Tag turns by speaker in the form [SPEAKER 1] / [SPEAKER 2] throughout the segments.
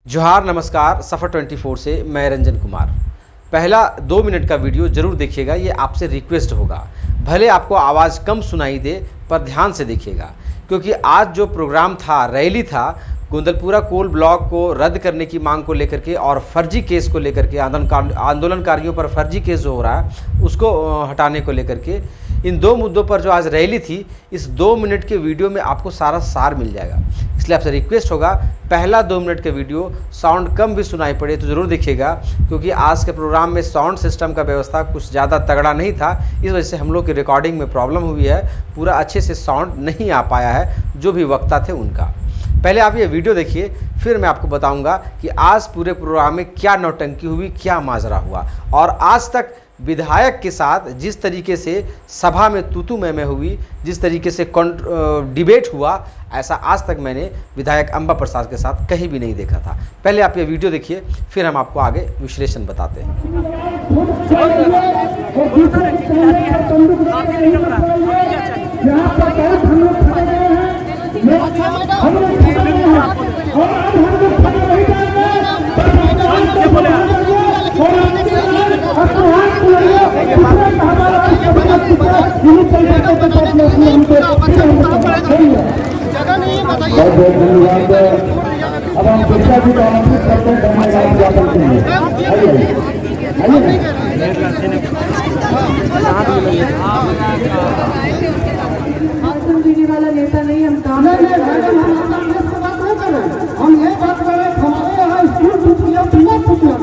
[SPEAKER 1] जोहार नमस्कार। सफ़र 24 से मैं रंजन कुमार। पहला 2 मिनट का वीडियो ज़रूर देखिएगा, ये आपसे रिक्वेस्ट होगा। भले आपको आवाज़ कम सुनाई दे पर ध्यान से देखिएगा, क्योंकि आज जो प्रोग्राम था, रैली था, कुंदलपुरा कोल ब्लॉक को रद्द करने की मांग को लेकर के और फर्जी केस को लेकर के, आंदोलनकारियों पर फर्जी केस जो हो रहा है उसको हटाने को लेकर के, इन 2 मुद्दों पर जो आज रैली थी, इस 2 मिनट के वीडियो में आपको सारा सार मिल जाएगा। इसलिए आपसे रिक्वेस्ट होगा, पहला 2 मिनट का वीडियो साउंड कम भी सुनाई पड़े तो ज़रूर देखिएगा, क्योंकि आज के प्रोग्राम में साउंड सिस्टम का व्यवस्था कुछ ज़्यादा तगड़ा नहीं था। इस वजह से हम लोग की रिकॉर्डिंग में प्रॉब्लम हुई है, पूरा अच्छे से साउंड नहीं आ पाया है जो भी वक्ता थे उनका। पहले आप ये वीडियो देखिए, फिर मैं आपको बताऊंगा कि आज पूरे प्रोग्राम में क्या नौटंकी हुई, क्या माजरा हुआ। और आज तक विधायक के साथ जिस तरीके से सभा में तूतू मैं हुई, जिस तरीके से डिबेट हुआ, ऐसा आज तक मैंने विधायक अंबा प्रसाद के साथ कहीं भी नहीं देखा था। पहले आप ये वीडियो देखिए, फिर हम आपको आगे विश्लेषण बताते हैं।
[SPEAKER 2] अब हम शिक्षा की आमंत्रित करते हैं, वाला नेता नहीं, हम काम हम ये बात करें, हमारे यहाँ स्कूल छुट्टियाँ बिना छुट्टियाँ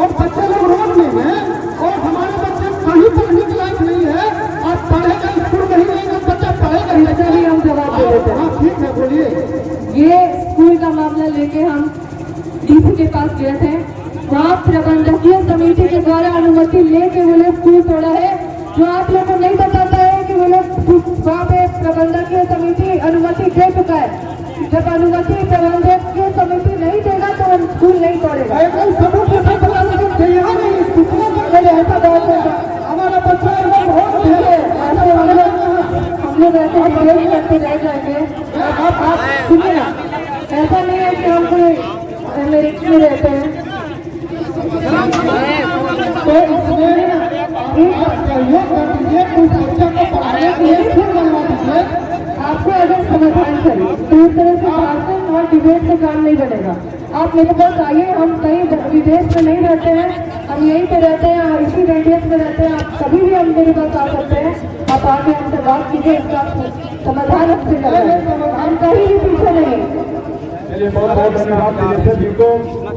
[SPEAKER 2] और बच्चे लोग रोड में हैं और हमारे बच्चे कहीं पढ़ने के लायक नहीं है। और पढ़ेगा स्कूल नहीं रहेगा, बच्चा पढ़ेगा ही। ऐसे ही हम जवाब दे देते हैं। हाँ ठीक है, बोलिए। ये स्कूल का मामला लेके हम डीसी के पास गए थे, वहाँ प्रबंधकीय समिति के द्वारा अनुमति लेके वो लोग स्कूल तोड़ा है। जो आप लोग को नहीं बताता है कि वो लोग वहाँ पे प्रबंधकीय समिति अनुमति दे चुका है। जब अनुमति प्रबंधकीय समिति नहीं देगा तो हम स्कूल नहीं तोड़ेगा। हमारा बच्चा हम लोग ऐसे डिबेट करते रह जाएंगे। आप सुनिए ना, ऐसा नहीं है कि हम कोई अमेरिका में रहते हैं तो इसमें आपको अगर समाधान करिए तो इस तरह से भाषण और डिबेट से काम नहीं बनेगा। आप मेरे पास आइए, हम कहीं विदेश में नहीं रहते हैं, हम यहीं पे रहते हैं, इसी रेडियस में रहते हैं। आप कभी भी हम मेरे पास आ सकते हैं, आप आके हमसे बात कीजिए, इसका समाधान हमसे करें। हम कहीं भी पीछे नहीं। बहुत बहुत धन्यवाद।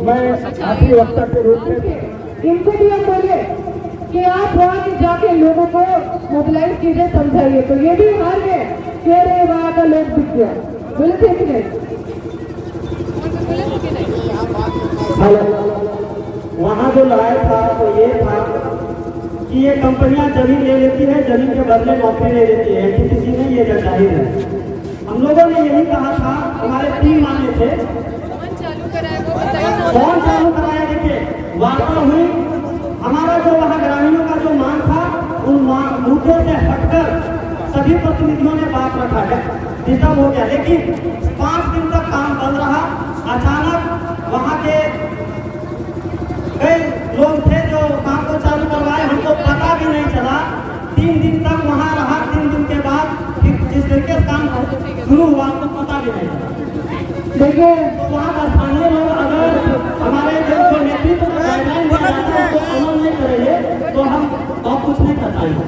[SPEAKER 2] मैं आपकी वक्ता के रूप में इनको भी हम बोलिए कि आप वहाँ जाके लोगों को मोबिलाइज कीजिए, समझाइए। तो ये भी हार है कि अरे वहाँ का लोग दिख गया, बोले थे कि नहीं?
[SPEAKER 3] वहाँ जो लड़ाई था तो ये था कि ये कंपनियां जमीन ले लेती है, जमीन के बदले नौकरी ले लेती है, किसी ने ये जाहिर है। हम लोगों ने यही कहा था, हमारे 3 मामले थे। कौन चालू कराया? देखिए, वार्ता हुई, हमारा जो वहाँ ग्रामीणों का जो मांग था, उन मुद्दों से हटकर सभी प्रतिनिधियों ने बात रखा है, डिस्टर्ब हो गया। लेकिन 5 दिन तक काम बंद रहा। अचानक वहाँ के कई लोग थे जो काम को चालू करवाए, हमको पता भी नहीं चला। 3 दिन तक वहाँ रहा। 3 दिन के बाद फिर जिस तरीके से काम शुरू हुआ हमको पता भी नहीं चला।
[SPEAKER 2] देखिए,
[SPEAKER 3] तो वहाँ का स्थानीय लोग अगर हमारे जो नेतृत्व गाइडलाइन को अमल नहीं करेंगे तो हम और कुछ नहीं कर पाएंगे।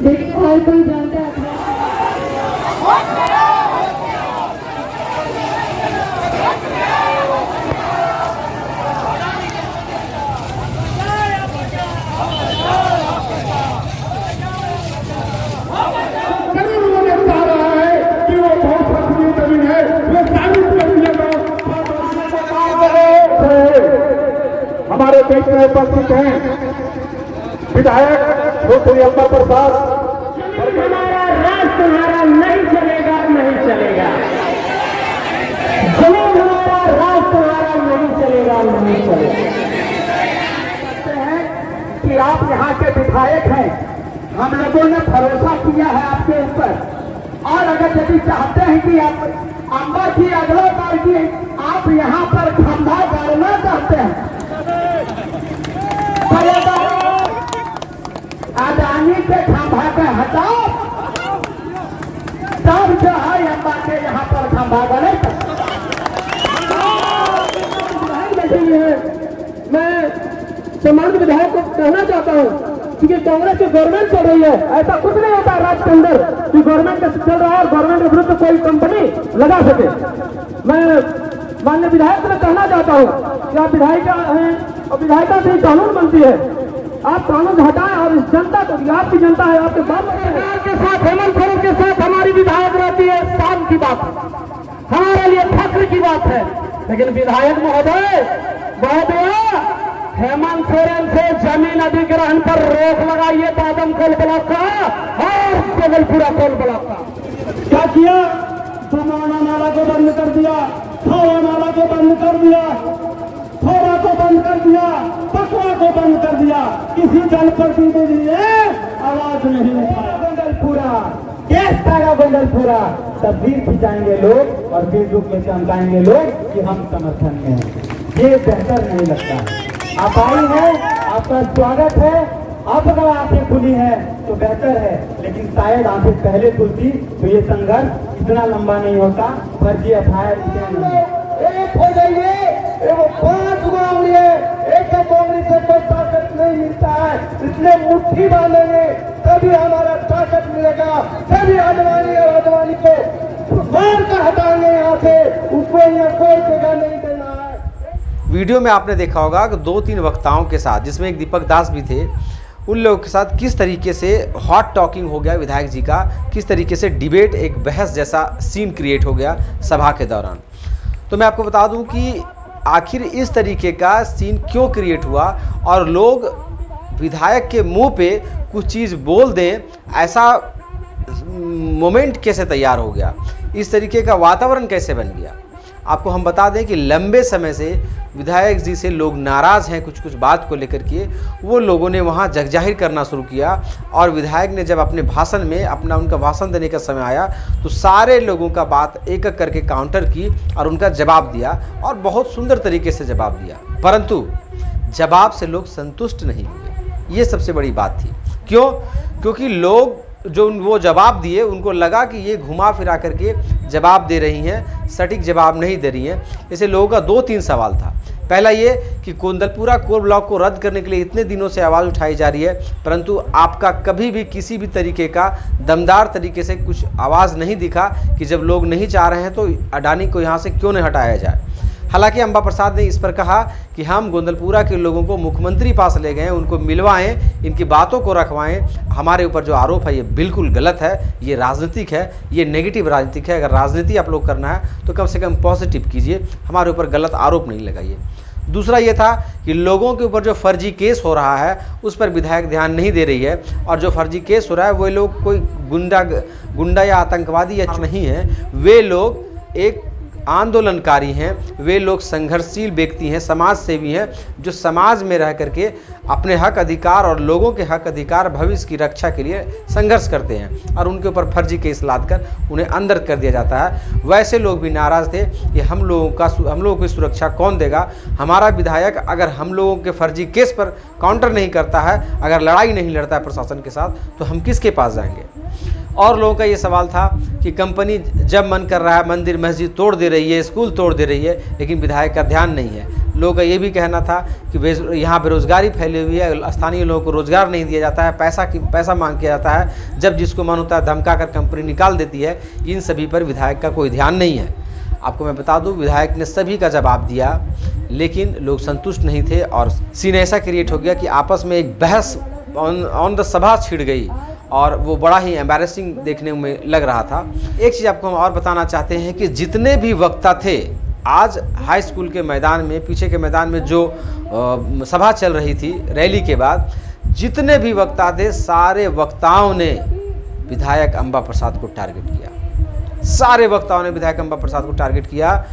[SPEAKER 2] देखिए, हर कोई जानता है हमारे बीच में उपस्थित हैं विधायक श्री अंबा प्रसाद। हमारा राज तुम्हारा नहीं चलेगा, नहीं चलेगा। जमीन हमारा, राज तुम्हारा नहीं चलेगा, नहीं चलेगा। कि आप यहाँ के विधायक हैं, हम लोगों ने भरोसा किया है आपके ऊपर, और अगर यदि चाहते हैं कि आप अंबा जी अगला बार की आप यहाँ पर खंभा
[SPEAKER 3] हटाओ, तब जो है अम्बा के यहाँ पर खंभा बने।
[SPEAKER 2] मैं सम्मानित विधायक को कहना चाहता हूँ कि कांग्रेस की गवर्नमेंट चल रही है, ऐसा कुछ नहीं होता राज्य के अंदर कि गवर्नमेंट चल रहा है और गवर्नमेंट के विरुद्ध कोई कंपनी लगा सके। मैं माननीय विधायक से कहना चाहता हूँ कि आप विधायिका हैं और विधायिका से कानून बनती है, आप कानून हटाएं और इस जनता को, आपकी जनता है, आपके बाप के साथ, हेमंत सोरेन के साथ हमारी विधायक रहती है, शान की बात, हमारे लिए फख्र की बात है। लेकिन विधायक महोदय हेमंत सोरेन से जमीन अधिग्रहण पर रोक लगाइए, बादमखोल ब्लॉक का और जबलपुरा कोल ब्लॉक का।
[SPEAKER 3] क्या किया? समाना नाला को बंद कर दिया, थोड़ा नाला को बंद कर दिया, थोड़ा को बंद कर दिया, पकवा को बंद कर दिया, किसी जनप्रतिनिधि ने आवाज नहीं उठाया। गोंडलपुरा केस पाएगा, गोंडलपुरा तस्वीर खिंचाएंगे लोग और फेसबुक पे चमकाएंगे लोग कि हम समर्थन में हैं। ये बेहतर नहीं लगता है। आप आई है, आपका स्वागत है। अब अगर आंखें खुली है तो बेहतर है, लेकिन शायद आंखें पहले खुलती तो ये संघर्ष इतना लंबा नहीं होता। फर्जी एफआईआर एक हो जाइए, वो 5 गाँव लिए एक कांग्रेस से कोई ताकत नहीं मिलता है, इसलिए मुट्ठी बांधेंगे तभी हमारा ताकत मिलेगा, तभी आडवाणी और आडवाणी को मार कर हटाएंगे यहाँ से, उसको यहाँ कोई जगह नहीं देना है।
[SPEAKER 1] वीडियो में आपने देखा होगा कि 2-3 वक्ताओं के साथ, जिसमें एक दीपक दास भी थे, उन लोगों के साथ किस तरीके से हॉट टॉकिंग हो गया विधायक जी का, किस तरीके से डिबेट, एक बहस जैसा सीन क्रिएट हो गया सभा के दौरान। तो मैं आपको बता दूं कि आखिर इस तरीके का सीन क्यों क्रिएट हुआ और लोग विधायक के मुंह पे कुछ चीज़ बोल दें, ऐसा मोमेंट कैसे तैयार हो गया, इस तरीके का वातावरण कैसे बन गया। आपको हम बता दें कि लंबे समय से विधायक जी से लोग नाराज़ हैं कुछ बात को लेकर के। वो लोगों ने वहाँ जगजाहिर करना शुरू किया और विधायक ने जब अपने भाषण में उनका भाषण देने का समय आया तो सारे लोगों का बात एक एक करके काउंटर की और उनका जवाब दिया और बहुत सुंदर तरीके से जवाब दिया। परंतु जवाब से लोग संतुष्ट नहीं हुए, ये सबसे बड़ी बात थी। क्यों? क्योंकि लोग जो वो जवाब दिए उनको लगा कि ये घुमा फिरा करके जवाब दे रही हैं, सटीक जवाब नहीं दे रही हैं। ऐसे लोगों का 2-3 सवाल था। पहला ये कि गोंदलपुरा कोल ब्लॉक को रद्द करने के लिए इतने दिनों से आवाज़ उठाई जा रही है, परंतु आपका कभी भी किसी भी तरीके का दमदार तरीके से कुछ आवाज़ नहीं दिखा कि जब लोग नहीं चाह रहे हैं तो अडानी को यहाँ से क्यों नहीं हटाया जाए। हालांकि अंबा प्रसाद ने इस पर कहा कि हम गोंदलपुरा के लोगों को मुख्यमंत्री पास ले गए, उनको मिलवाएं, इनकी बातों को रखवाएं। हमारे ऊपर जो आरोप है ये बिल्कुल गलत है, ये राजनीतिक है, ये नेगेटिव राजनीतिक है। अगर राजनीति आप लोग करना है तो कम से कम पॉजिटिव कीजिए, हमारे ऊपर गलत आरोप नहीं लगाइए। दूसरा ये था कि लोगों के ऊपर जो फर्जी केस हो रहा है उस पर विधायक ध्यान नहीं दे रही है, और जो फर्जी केस हो रहा है वो लोग कोई गुंडा या आतंकवादी या नहीं है, वे लोग एक आंदोलनकारी हैं, वे लोग संघर्षशील व्यक्ति हैं, समाज सेवी हैं, जो समाज में रह करके अपने हक अधिकार और लोगों के हक अधिकार भविष्य की रक्षा के लिए संघर्ष करते हैं, और उनके ऊपर फर्जी केस लादकर उन्हें अंदर कर दिया जाता है। वैसे लोग भी नाराज़ थे कि हम लोगों की सुरक्षा कौन देगा। हमारा विधायक अगर हम लोगों के फर्जी केस पर काउंटर नहीं करता है, अगर लड़ाई नहीं लड़ता है प्रशासन के साथ, तो हम किसके पास जाएंगे। और लोगों का ये सवाल था कि कंपनी जब मन कर रहा है मंदिर मस्जिद तोड़ दे रही है, स्कूल तोड़ दे रही है, लेकिन विधायक का ध्यान नहीं है। लोगों का ये भी कहना था कि यहाँ बेरोजगारी फैली हुई है, स्थानीय लोगों को रोजगार नहीं दिया जाता है, पैसा मांग किया जाता है, जब जिसको मन होता है धमका कर कंपनी निकाल देती है। इन सभी पर विधायक का कोई ध्यान नहीं है। आपको मैं बता दूं, विधायक ने सभी का जवाब दिया, लेकिन लोग संतुष्ट नहीं थे और सीन ऐसा क्रिएट हो गया कि आपस में एक बहस ऑन द सभा छिड़ गई और वो बड़ा ही एम्बैरेसिंग देखने में लग रहा था। एक चीज़ आपको हम और बताना चाहते हैं कि जितने भी वक्ता थे आज हाई स्कूल के मैदान में, पीछे के मैदान में जो सभा चल रही थी रैली के बाद, जितने भी वक्ता थे सारे वक्ताओं ने विधायक अंबा प्रसाद को टारगेट किया। सारे वक्ताओं ने विधायक अंबा प्रसाद को टारगेट किया।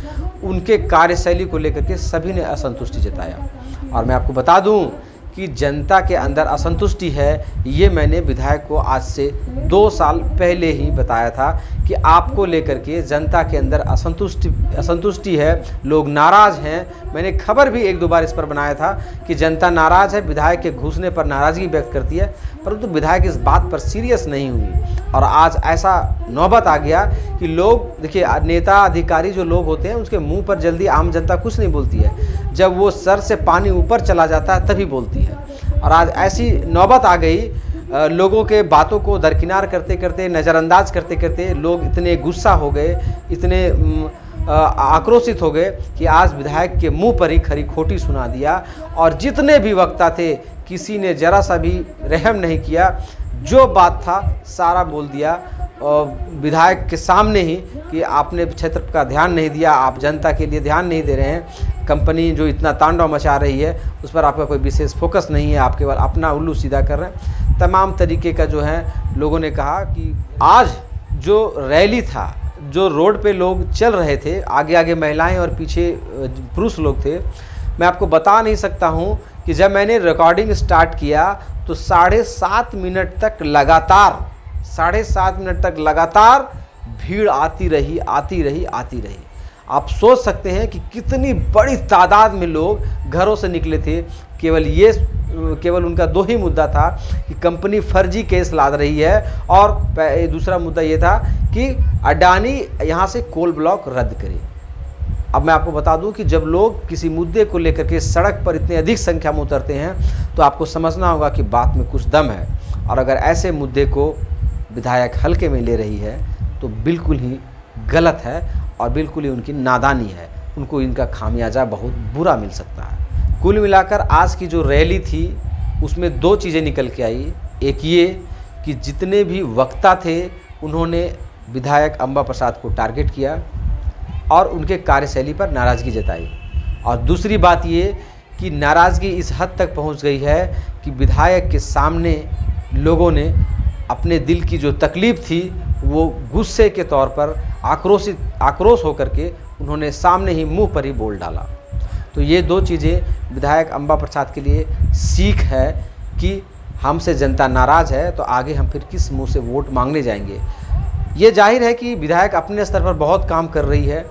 [SPEAKER 1] उनके कार्यशैली को लेकर के सभी ने असंतुष्टि जताया। और मैं आपको बता दूं कि जनता के अंदर असंतुष्टि है, ये मैंने विधायक को आज से 2 साल पहले ही बताया था कि आपको लेकर के जनता के अंदर असंतुष्टि है, लोग नाराज़ हैं, मैंने खबर भी 1-2 बार इस पर बनाया था कि जनता नाराज़ है, विधायक के घुसने पर नाराज़गी व्यक्त करती है, परंतु विधायक इस बात पर सीरियस नहीं हुई। और आज ऐसा नौबत आ गया कि लोग, देखिए नेता अधिकारी जो लोग होते हैं उसके मुंह पर जल्दी आम जनता कुछ नहीं बोलती है, जब वो सर से पानी ऊपर चला जाता है तभी बोलती है। और आज ऐसी नौबत आ गई, लोगों के बातों को दरकिनार करते करते, नज़रअंदाज करते करते लोग इतने गुस्सा हो गए, इतने आक्रोशित हो गए कि आज विधायक के मुंह पर ही खरी खोटी सुना दिया। और जितने भी वक्ता थे किसी ने जरा सा भी रहम नहीं किया, जो बात था सारा बोल दिया विधायक के सामने ही कि आपने क्षेत्र का ध्यान नहीं दिया, आप जनता के लिए ध्यान नहीं दे रहे हैं, कंपनी जो इतना तांडव मचा रही है उस पर आपका कोई विशेष फोकस नहीं है, आप केवल अपना उल्लू सीधा कर रहे हैं। तमाम तरीके का जो है लोगों ने कहा कि आज जो रैली था, जो रोड पे लोग चल रहे थे, आगे आगे महिलाएं और पीछे पुरुष लोग थे, मैं आपको बता नहीं सकता हूं कि जब मैंने रिकॉर्डिंग स्टार्ट किया तो 7.5 मिनट तक लगातार 7.5 मिनट तक लगातार भीड़ आती रही। आप सोच सकते हैं कि कितनी बड़ी तादाद में लोग घरों से निकले थे। केवल उनका 2 ही मुद्दा था कि कंपनी फर्जी केस लाद रही है, और दूसरा मुद्दा ये था कि अडानी यहाँ से कोल ब्लॉक रद्द करे। अब मैं आपको बता दूं कि जब लोग किसी मुद्दे को लेकर के सड़क पर इतने अधिक संख्या में उतरते हैं तो आपको समझना होगा कि बात में कुछ दम है। और अगर ऐसे मुद्दे को विधायक हल्के में ले रही है तो बिल्कुल ही गलत है और बिल्कुल ही उनकी नादानी है। उनको इनका खामियाजा बहुत बुरा मिल सकता है। कुल मिलाकर आज की जो रैली थी उसमें 2 चीज़ें निकल के आई। एक ये कि जितने भी वक्ता थे उन्होंने विधायक अंबा प्रसाद को टारगेट किया और उनके कार्यशैली पर नाराज़गी जताई। और दूसरी बात ये कि नाराज़गी इस हद तक पहुंच गई है कि विधायक के सामने लोगों ने अपने दिल की जो तकलीफ़ थी वो गुस्से के तौर पर आक्रोश होकर के उन्होंने सामने ही मुंह पर ही बोल डाला। तो ये 2 चीज़ें विधायक अंबा प्रसाद के लिए सीख है कि हमसे जनता नाराज़ है तो आगे हम फिर किस मुंह से वोट मांगने जाएंगे। ये जाहिर है कि विधायक अपने स्तर पर बहुत काम कर रही है,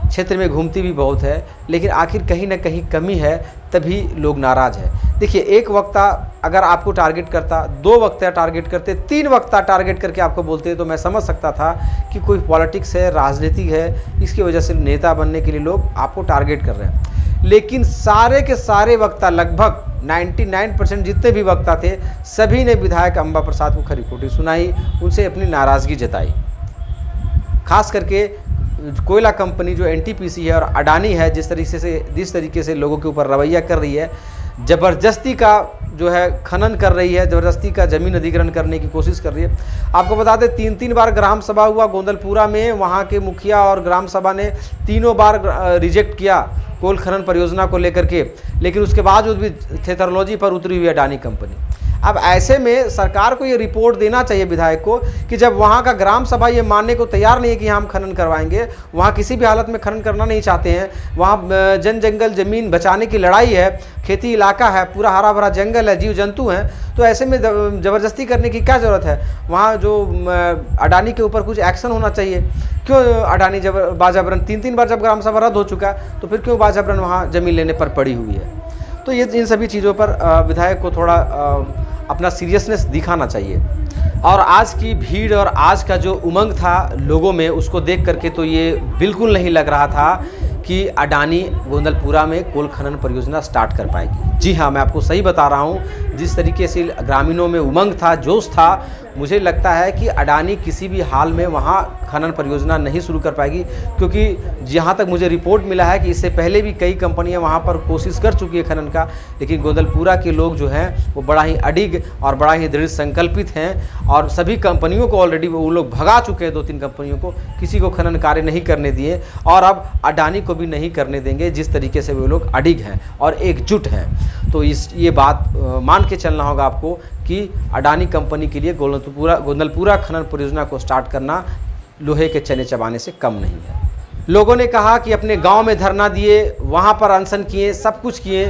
[SPEAKER 1] क्षेत्र में घूमती भी बहुत है, लेकिन आखिर कहीं ना कहीं कमी है, तभी लोग नाराज़ हैं। देखिए, एक वक्ता अगर आपको टारगेट करता, 2 वक्ता टारगेट करते, 3 वक्ता टारगेट करके आपको बोलते तो मैं समझ सकता था कि कोई पॉलिटिक्स है, राजनीति है, इसकी वजह से नेता बनने के लिए लोग आपको टारगेट कर रहे हैं। लेकिन सारे के सारे वक्ता, लगभग 99% जितने भी वक्ता थे, सभी ने विधायक अंबा प्रसाद को खरी खोटी सुनाई, उनसे अपनी नाराज़गी जताई। खास करके कोयला कंपनी जो एनटीपीसी है और अडानी है, जिस तरीके से लोगों के ऊपर रवैया कर रही है, ज़बरदस्ती का जो है खनन कर रही है, ज़बरदस्ती का ज़मीन अधिग्रहण करने की कोशिश कर रही है। आपको बता दें 3 बार ग्राम सभा हुआ गोंदलपुरा में, वहाँ के मुखिया और ग्राम सभा ने 3 बार रिजेक्ट किया कोल खनन परियोजना को लेकर के, लेकिन उसके बावजूद भी थेथरोलॉजी पर उतरी हुई है अडानी कंपनी। अब ऐसे में सरकार को ये रिपोर्ट देना चाहिए विधायक को कि जब वहाँ का ग्राम सभा ये मानने को तैयार नहीं है कि हम खनन करवाएंगे, वहाँ किसी भी हालत में खनन करना नहीं चाहते हैं, वहाँ जंगल ज़मीन बचाने की लड़ाई है, खेती इलाका है, पूरा हरा भरा जंगल है, जीव जंतु हैं, तो ऐसे में ज़बरदस्ती करने की क्या ज़रूरत है। वहाँ जो अडानी के ऊपर कुछ एक्शन होना चाहिए। क्यों अडानी बाजबरन 3 बार जब ग्राम सभा रद्द हो चुका है तो फिर क्यों बाजबरन वहाँ ज़मीन लेने पर पड़ी हुई है। तो ये इन सभी चीज़ों पर विधायक को थोड़ा अपना सीरियसनेस दिखाना चाहिए। और आज की भीड़ और आज का जो उमंग था लोगों में, उसको देख करके तो ये बिल्कुल नहीं लग रहा था कि अडानी गोंदलपुरा में कोल खनन परियोजना स्टार्ट कर पाएगी। जी हाँ, मैं आपको सही बता रहा हूँ, जिस तरीके से ग्रामीणों में उमंग था, जोश था, मुझे लगता है कि अडानी किसी भी हाल में वहाँ खनन परियोजना नहीं शुरू कर पाएगी, क्योंकि जहाँ तक मुझे रिपोर्ट मिला है कि इससे पहले भी कई कंपनियाँ वहाँ पर कोशिश कर चुकी है खनन का, लेकिन गोंदलपुरा के लोग जो हैं वो बड़ा ही अडिग और बड़ा ही दृढ़ संकल्पित हैं और सभी कंपनियों को ऑलरेडी वो लोग भगा चुके हैं। 2-3 कंपनियों को किसी को खनन कार्य नहीं करने दिए और अब अडानी को भी नहीं करने देंगे, जिस तरीके से वो लोग अडिग हैं और एकजुट हैं। तो ये बात मान के चलना होगा आपको कि अडानी कंपनी के लिए गोंदलपुरा खनन परियोजना को स्टार्ट करना लोहे के चने चबाने से कम नहीं है। लोगों ने कहा कि अपने गांव में धरना दिए, वहां पर अनशन किए, सब कुछ किए,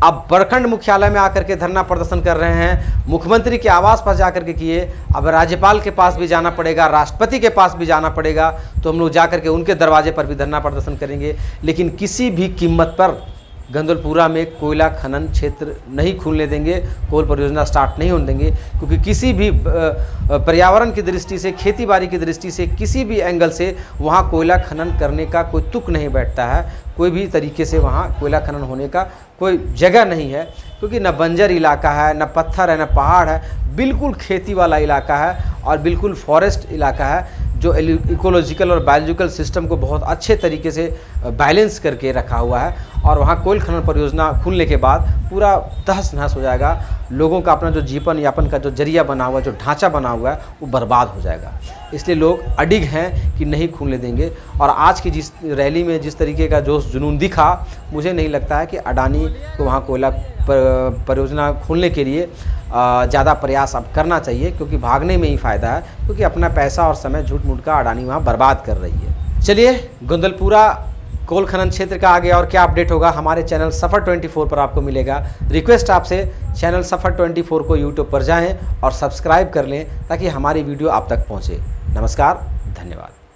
[SPEAKER 1] अब प्रखंड मुख्यालय में आकर के धरना प्रदर्शन कर रहे हैं, मुख्यमंत्री के आवास पर जाकर के किए, अब राज्यपाल के पास भी जाना पड़ेगा, राष्ट्रपति के पास भी जाना पड़ेगा, तो हम लोग जाकर के उनके दरवाजे पर भी धरना प्रदर्शन करेंगे। लेकिन किसी भी कीमत पर गंदलपुरा में कोयला खनन क्षेत्र नहीं खुलने देंगे, कोल परियोजना स्टार्ट नहीं होने देंगे, क्योंकि किसी भी पर्यावरण की दृष्टि से, खेती बाड़ी की दृष्टि से, किसी भी एंगल से वहाँ कोयला खनन करने का कोई तुक नहीं बैठता है। कोई भी तरीके से वहाँ कोयला खनन होने का कोई जगह नहीं है, क्योंकि न बंजर इलाका है, न पत्थर है, न पहाड़ है, बिल्कुल खेती वाला इलाका है और बिल्कुल फॉरेस्ट इलाका है, जो इकोलॉजिकल और बायोलॉजिकल सिस्टम को बहुत अच्छे तरीके से बैलेंस करके रखा हुआ है। और वहाँ कोयल खनन परियोजना खुलने के बाद पूरा तहस नहस हो जाएगा। लोगों का अपना जो जीवन यापन का जो जरिया बना हुआ है, जो ढांचा बना हुआ है, वो बर्बाद हो जाएगा। इसलिए लोग अडिग हैं कि नहीं खुलने देंगे। और आज की जिस रैली में जिस तरीके का जोश जुनून दिखा, मुझे नहीं लगता है कि अडानी को वहाँ कोयला परियोजना खोलने के लिए ज़्यादा प्रयास अब करना चाहिए, क्योंकि भागने में ही फ़ायदा है, क्योंकि अपना पैसा और समय झूठ मूठ का अडानी वहाँ बर्बाद कर रही है। चलिए, गंदलपुरा कोल खनन क्षेत्र का आगे और क्या अपडेट होगा हमारे चैनल सफ़र 24 पर आपको मिलेगा। रिक्वेस्ट आपसे, चैनल सफ़र 24 को यूट्यूब पर जाएं और सब्सक्राइब कर लें, ताकि हमारी वीडियो आप तक पहुँचे। नमस्कार, धन्यवाद।